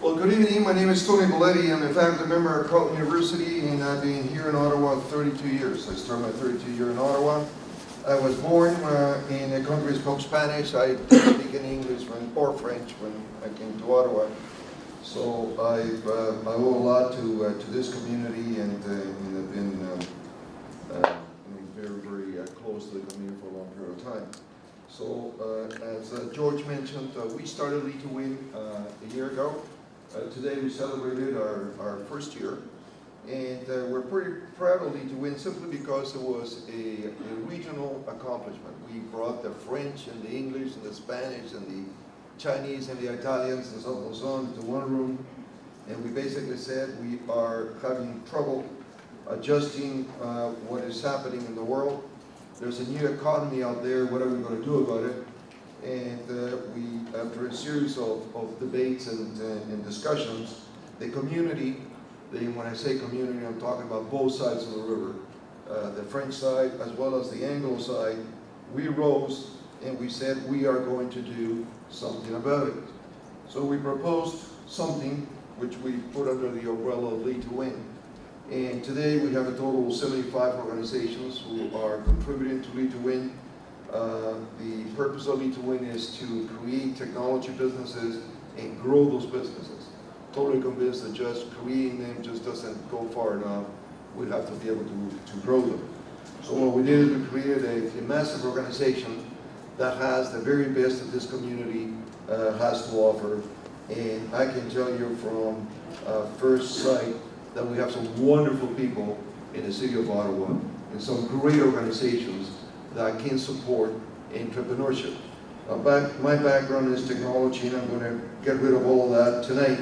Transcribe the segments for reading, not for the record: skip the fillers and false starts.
Well, good evening. My name is Tony Bailetti. I'm a faculty member at Carleton University, and I've been here in Ottawa 32 years. I started my 32 year in Ottawa. I was born in a country that spoke Spanish. I didn't speak any English or French when I came to Ottawa. So I owe a lot to this community, and I've been very close to the community for a long period of time. So as George mentioned, we started Lead to Win a year ago. Today we celebrated our first year, and we're pretty proud of Lead to Win simply because it was a regional accomplishment. We brought the French and the English and the Spanish and the Chinese and the Italians and so on and so on into one room, and we basically said we are having trouble adjusting what is happening in the world. There's a new economy out there. What are we going to do about it? And we, after a series of debates and discussions, the community, when I say community, I'm talking about both sides of the river, the French side as well as the Anglo side, we rose and we said we are going to do something about it. So we proposed something which we put under the umbrella of Lead to Win. And today we have a total of 75 organizations who are contributing to Lead to Win. The purpose of Lead to Win is to create technology businesses and grow those businesses. Totally convinced that just creating them just doesn't go far enough. We have to be able to grow them. So what we did is we created a massive organization that has the very best that this community has to offer. And I can tell you from first sight that we have some wonderful people in the city of Ottawa and some great organizations that can support entrepreneurship. My background is technology, and I'm going to get rid of all of that tonight.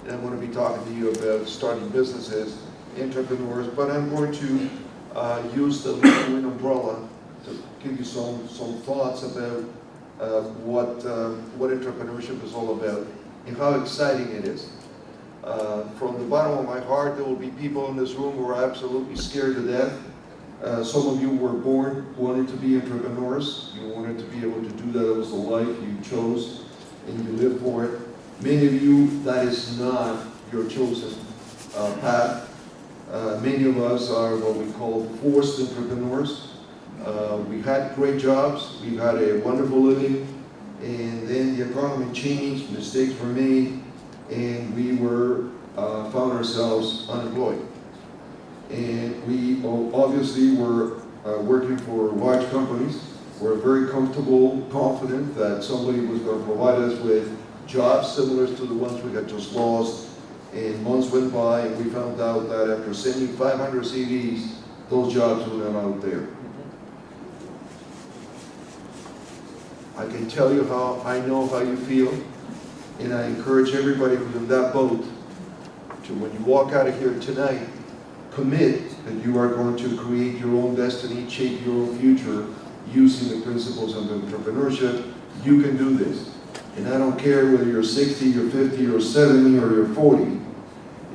And I'm going to be talking to you about starting businesses, entrepreneurs, but I'm going to use the Lead to Win umbrella to give you some thoughts about what entrepreneurship is all about and how exciting it is. From the bottom of my heart, there will be people in this room who are absolutely scared to death. Some of you were born wanting to be entrepreneurs. You wanted to be able to do that. It was the life you chose and you lived for it. Many of you, that is not your chosen path. Many of us are what we call forced entrepreneurs. We had great jobs, we had a wonderful living, and then the economy changed, mistakes were made, and we found ourselves unemployed. And we obviously were working for large companies. We're very comfortable, confident that somebody was going to provide us with jobs similar to the ones we had just lost. And months went by, and we found out that after sending 500 CVs, those jobs were not out there. I can tell you how I know how you feel, and I encourage everybody who's in that boat to, when you walk out of here tonight, commit that you are going to create your own destiny, shape your own future using the principles of entrepreneurship. You can do this. And I don't care whether you're 60, you're 50, or 70, or you're 40.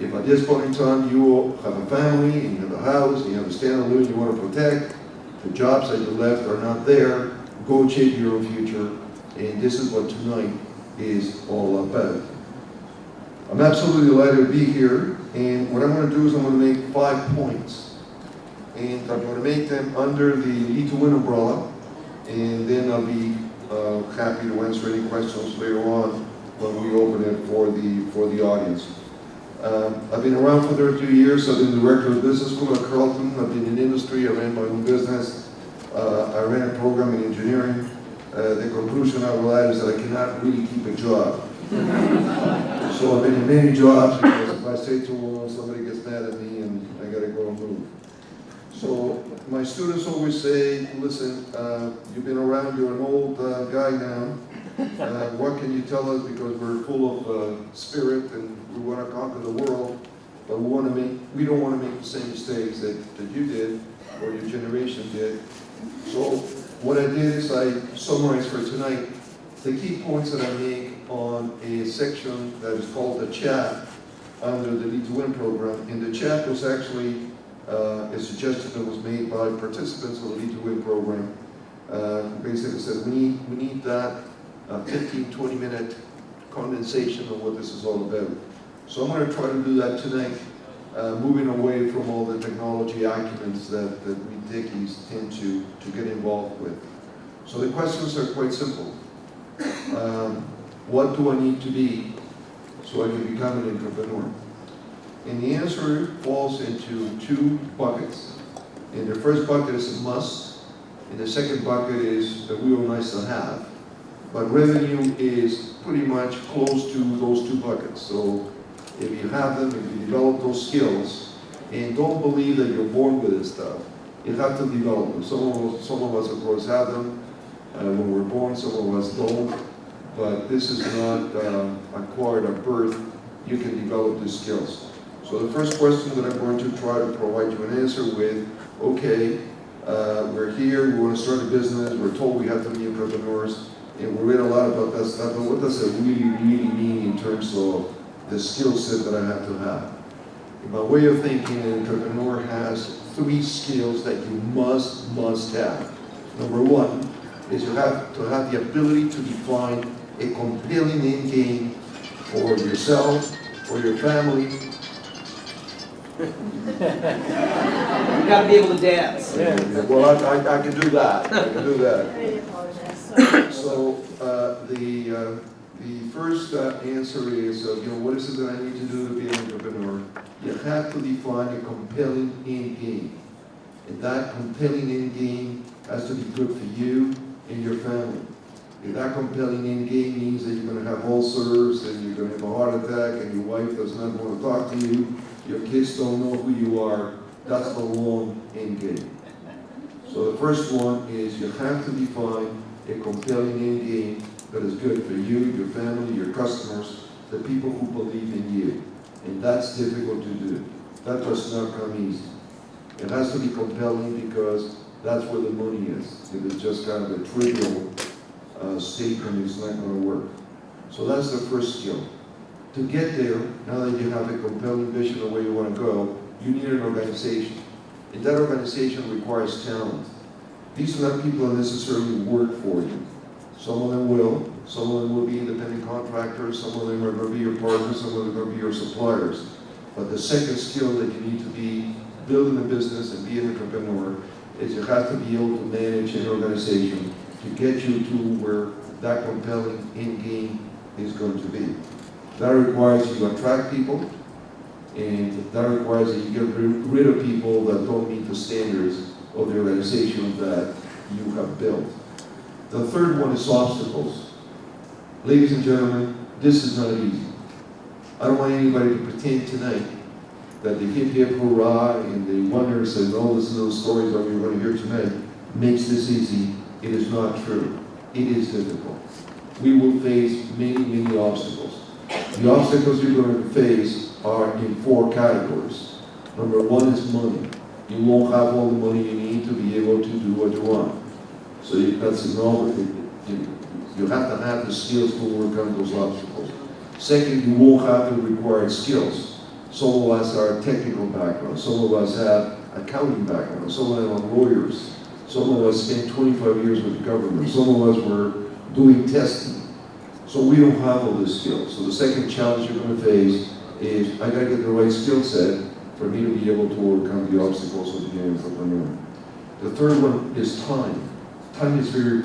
If at this point in time you have a family, and you have a house, and you have a standard of living you want to protect, the jobs that you left are not there, go shape your own future. And this is what tonight is all about. I'm absolutely delighted to be here, and what I'm going to do is I'm going to make 5 points. And I'm going to make them under the Lead to Win umbrella, and then I'll be happy to answer any questions later on when we open it for the audience. I've been around for 32 years. I've been the director of the business school at Carleton. I've been in industry. I ran my own business. I ran a program in engineering. The conclusion out of that is that I cannot really keep a job. So I've been in many jobs because if I stay too long, somebody gets mad at me and I got to go and move. So my students always say, listen, you've been around, you're an old guy now. What can you tell us? Because we're full of spirit and we want to conquer the world, but we don't want to make the same mistakes that you did or your generation did. So what I did is I summarized for tonight the key points that I make on a section that is called the chat under the Lead to Win program. And the chat was actually a suggestion that was made by participants of the Lead to Win program. Basically said we need that 15-20 minute condensation of what this is all about. So I'm going to try to do that tonight, moving away from all the technology arguments that we techies tend to get involved with. So the questions are quite simple. What do I need to be so I can become an entrepreneur? And the answer falls into two buckets. And the first bucket is a must, and the second bucket is a real nice to have. But revenue is pretty much close to those two buckets. So if you have them, if you develop those skills, and don't believe that you're born with this stuff, you have to develop them. Some of us, of course, have them when we're born, some of us don't. But this is not acquired at birth. You can develop these skills. So the first question that I'm going to try to provide you an answer with, okay, we're here, we want to start a business, we're told we have to be entrepreneurs, and we read a lot about that stuff, but what does it really mean in terms of the skill set that I have to have? In my way of thinking, an entrepreneur has three skills that you must have. Number one is you have to have the ability to define a compelling end game for yourself, for your family. You gotta be able to dance. Yeah. Well, I can do that. I can do that. I apologize. So the first answer is, what is it that I need to do to be an entrepreneur? You have to define a compelling end game. And that compelling end game has to be good for you and your family. If that compelling end game means that you're going to have ulcers and you're going to have a heart attack and your wife does not want to talk to you, your kids don't know who you are, that's the wrong end game. So the first one is you have to define a compelling end game that is good for you, your family, your customers, the people who believe in you. And that's difficult to do. That does not come easy. It has to be compelling because that's where the money is. If it's just kind of a trivial statement, it's not going to work. So that's the first skill. To get there, now that you have a compelling vision of where you want to go, you need an organization. And that organization requires talent. These are not people that necessarily work for you. Some of them will. Some of them will be independent contractors. Some of them are going to be your partners. Some of them are going to be your suppliers. But the second skill that you need to be building a business and be an entrepreneur is you have to be able to manage an organization to get you to where that compelling end game is going to be. That requires you to attract people, and that requires that you get rid of people that don't meet the standards of the organization that you have built. The third one is obstacles. Ladies and gentlemen, this is not easy. I don't want anybody to pretend tonight that the hip hurrah and the wonders and all these little stories that we're going to hear tonight makes this easy. It is not true. It is difficult. We will face many obstacles. The obstacles you're going to face are in four categories. Number one is money. You won't have all the money you need to be able to do what you want. So that's another thing. You have to have the skills to overcome those obstacles. Second, you won't have the required skills. Some of us are technical background. Some of us have accounting background. Some of them are lawyers. Some of us spent 25 years with the government. Some of us were doing testing. So we don't have all these skills. So the second challenge you're going to face is I got to get the right skill set for me to be able to overcome the obstacles of being an entrepreneur. The third one is time. Time is very